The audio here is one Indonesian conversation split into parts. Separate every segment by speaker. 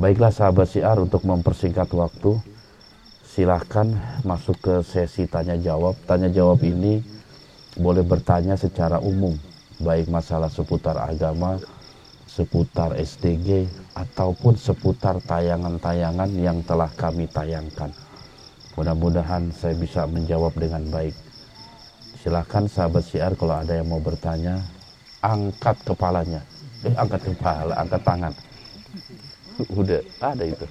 Speaker 1: Baiklah sahabat syiar, untuk mempersingkat waktu, silahkan masuk ke sesi tanya jawab. Tanya jawab ini boleh bertanya secara umum, baik masalah seputar agama, seputar SDG, ataupun seputar tayangan-tayangan yang telah kami tayangkan. Mudah-mudahan saya bisa menjawab dengan baik. Silahkan sahabat syiar, kalau ada yang mau bertanya, angkat kepalanya. Angkat kepala, angkat tangan. Udah ada itu.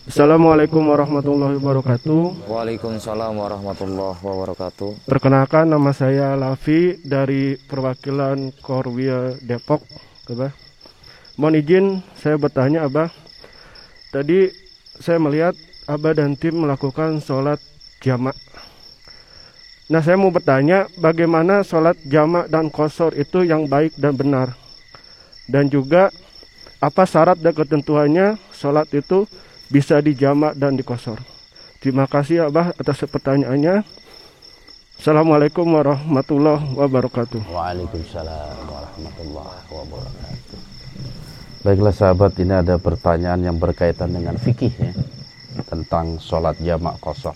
Speaker 2: Assalamualaikum warahmatullahi wabarakatuh.
Speaker 3: Waalaikumsalam warahmatullahi wabarakatuh.
Speaker 2: Perkenalkan, nama saya Lafi dari perwakilan Korwil Depok, Abah. Mohon izin saya bertanya, Abah. Tadi saya melihat Abah dan tim melakukan sholat jamak. Nah, saya mau bertanya, bagaimana sholat jamak dan qashar itu yang baik dan benar? Dan juga apa syarat dan ketentuannya sholat itu bisa dijamak dan diqashar? Terima kasih Abah atas pertanyaannya. Assalamualaikum warahmatullahi wabarakatuh.
Speaker 1: Waalaikumsalam warahmatullahi wabarakatuh. Baiklah sahabat, ini ada pertanyaan yang berkaitan dengan fikih ya, tentang sholat jamak qashar.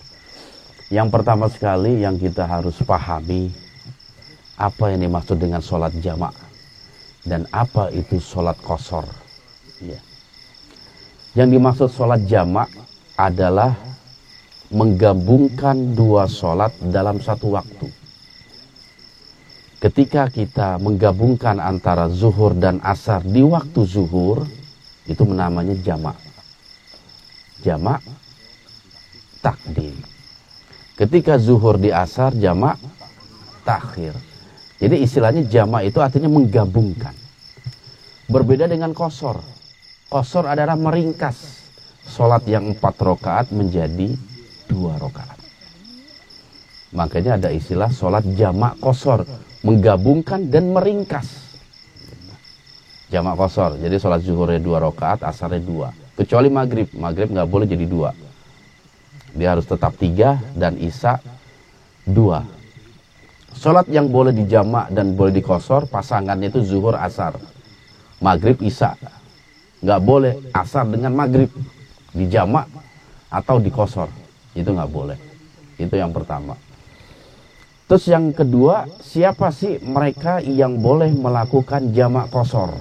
Speaker 1: Yang pertama sekali yang kita harus pahami, apa yang dimaksud dengan sholat jamak dan apa itu sholat qashar ya. Yang dimaksud sholat jamak adalah menggabungkan dua sholat dalam satu waktu. Ketika kita menggabungkan antara zuhur dan asar di waktu zuhur, itu namanya jamak. Jamak takdim. Ketika zuhur di asar, jamak takhir. Jadi istilahnya jamak itu artinya menggabungkan. Berbeda dengan qashar. Qashar adalah meringkas sholat yang 4 rakaat menjadi 2 rakaat. Makanya ada istilah sholat jamak qashar, menggabungkan dan meringkas. Jamak qashar, jadi sholat zuhurnya 2 rakaat, asarnya 2. Kecuali maghrib, maghrib nggak boleh jadi 2. Dia harus tetap 3 dan isya 2. Sholat yang boleh dijamak dan boleh diqashar pasangannya itu zuhur asar, maghrib isya. Nggak boleh asar dengan maghrib dijamak atau diqashar, itu nggak boleh. Itu yang pertama. Terus yang kedua, siapa sih mereka yang boleh melakukan jamak qashar?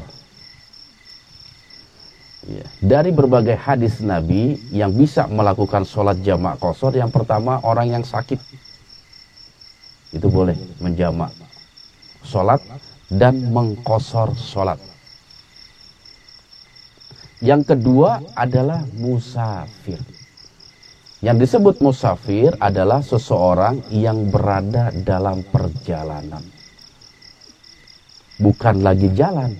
Speaker 1: Ya, dari berbagai hadis Nabi yang bisa melakukan sholat jamak qashar, yang pertama orang yang sakit itu boleh menjamak sholat dan mengqashar sholat. Yang kedua adalah musafir. Yang disebut musafir adalah seseorang yang berada dalam perjalanan, bukan lagi jalan.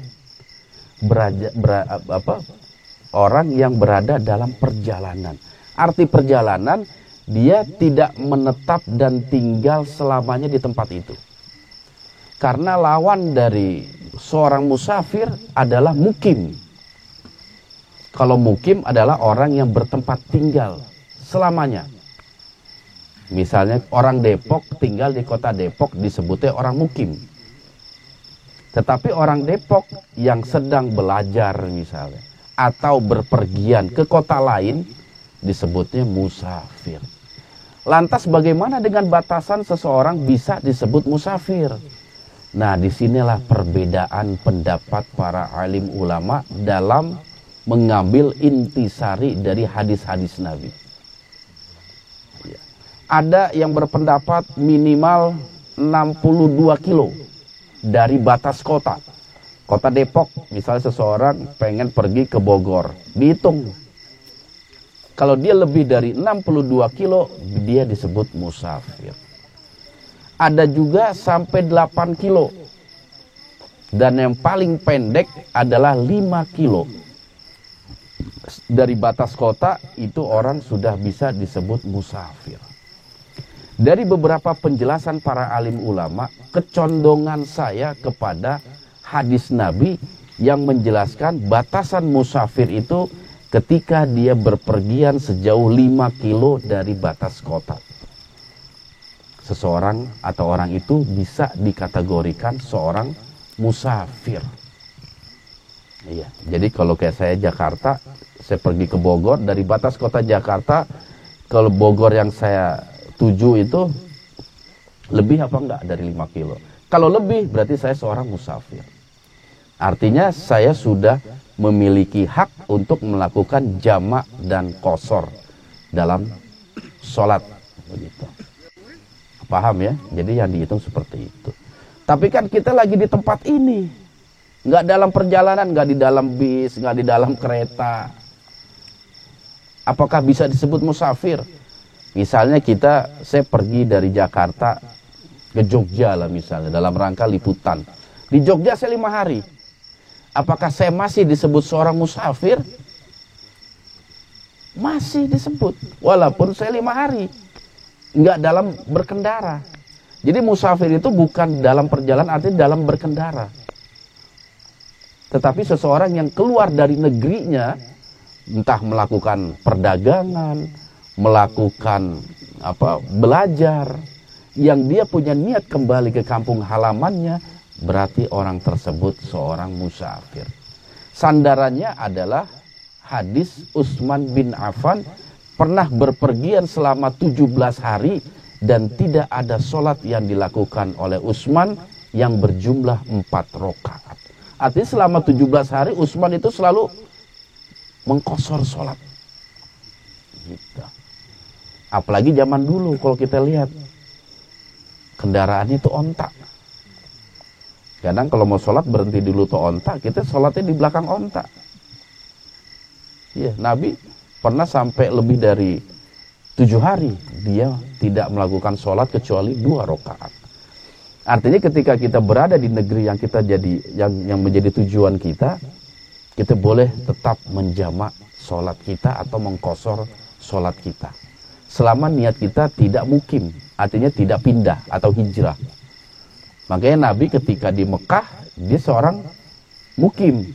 Speaker 1: Orang yang berada dalam perjalanan. Arti perjalanan, dia tidak menetap dan tinggal selamanya di tempat itu. Karena lawan dari seorang musafir adalah mukim. Kalau mukim adalah orang yang bertempat tinggal selamanya. Misalnya orang Depok tinggal di kota Depok disebutnya orang mukim. Tetapi orang Depok yang sedang belajar misalnya, atau berpergian ke kota lain, disebutnya musafir. Lantas bagaimana dengan batasan seseorang bisa disebut musafir? Nah, disinilah perbedaan pendapat para alim ulama dalam mengambil intisari dari hadis-hadis Nabi. Ya. Ada yang berpendapat minimal 62 kilo dari batas kota. Kota Depok, misalnya seseorang pengen pergi ke Bogor, dihitung. Kalau dia lebih dari 62 kilo, dia disebut musafir. Ada juga sampai 8 kilo. Dan yang paling pendek adalah 5 kilo. Dari batas kota, itu orang sudah bisa disebut musafir. Dari beberapa penjelasan para alim ulama, kecondongan saya kepada hadis Nabi yang menjelaskan batasan musafir itu ketika dia berpergian sejauh 5 kilo dari batas kota. Seseorang atau orang itu bisa dikategorikan seorang musafir. Iya. Jadi kalau kayak saya Jakarta, saya pergi ke Bogor, dari batas kota Jakarta ke Bogor yang saya tuju itu lebih apa enggak dari 5 kilo. Kalau lebih berarti saya seorang musafir. Artinya saya sudah memiliki hak untuk melakukan jamak dan qashar dalam sholat. Begitu. Paham ya? Jadi yang dihitung seperti itu. Tapi kan kita lagi di tempat ini. Nggak dalam perjalanan, nggak di dalam bis, nggak di dalam kereta. Apakah bisa disebut musafir? Misalnya saya pergi dari Jakarta ke Jogja lah misalnya, dalam rangka liputan. Di Jogja saya 5 hari. Apakah saya masih disebut seorang musafir? Masih disebut. Walaupun saya 5 hari. Nggak dalam berkendara. Jadi musafir itu bukan dalam perjalanan, artinya dalam berkendara. Tetapi seseorang yang keluar dari negerinya, entah melakukan perdagangan, melakukan belajar, yang dia punya niat kembali ke kampung halamannya, berarti orang tersebut seorang musafir. Sandarannya adalah hadis Utsman bin Affan pernah berpergian selama 17 hari dan tidak ada sholat yang dilakukan oleh Utsman yang berjumlah 4 rakaat. Artinya selama 17 hari Utsman itu selalu mengqashar sholat. Gitu. Apalagi zaman dulu kalau kita lihat kendaraannya itu onta. Kadang kalau mau sholat berhenti dulu tuh onta, kita sholatnya di belakang onta. Iya, Nabi pernah sampai lebih dari 7 hari dia tidak melakukan sholat kecuali 2 rakaat. Artinya ketika kita berada di negeri yang kita yang menjadi tujuan kita boleh tetap menjamak sholat kita atau mengqashar sholat kita. Selama niat kita tidak mukim, artinya tidak pindah atau hijrah. Makanya Nabi ketika di Mekah, dia seorang mukim.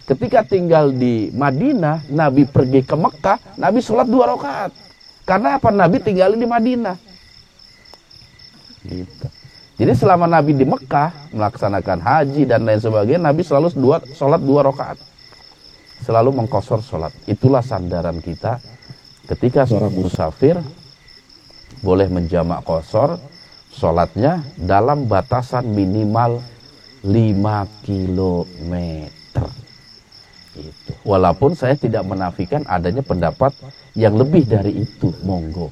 Speaker 1: Ketika tinggal di Madinah, Nabi pergi ke Mekah, Nabi sholat 2 rakaat. Karena apa? Nabi tinggal di Madinah. Gitu. Jadi selama Nabi di Mekah, melaksanakan haji dan lain sebagainya, Nabi selalu sholat 2 rakaat. Selalu mengqashar sholat. Itulah sandaran kita. Ketika seorang musafir boleh menjamak qashar sholatnya dalam batasan minimal 5 kilometer. Itu. Walaupun saya tidak menafikan adanya pendapat yang lebih dari itu, monggo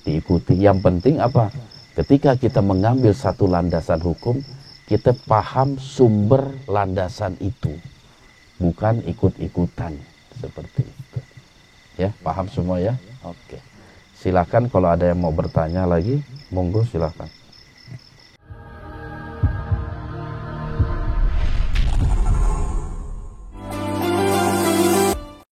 Speaker 1: diikuti. Yang penting apa? Ketika kita mengambil satu landasan hukum, kita paham sumber landasan itu, bukan ikut-ikutan seperti itu. Ya, paham semua ya? Oke. Silakan kalau ada yang mau bertanya lagi, monggo silakan.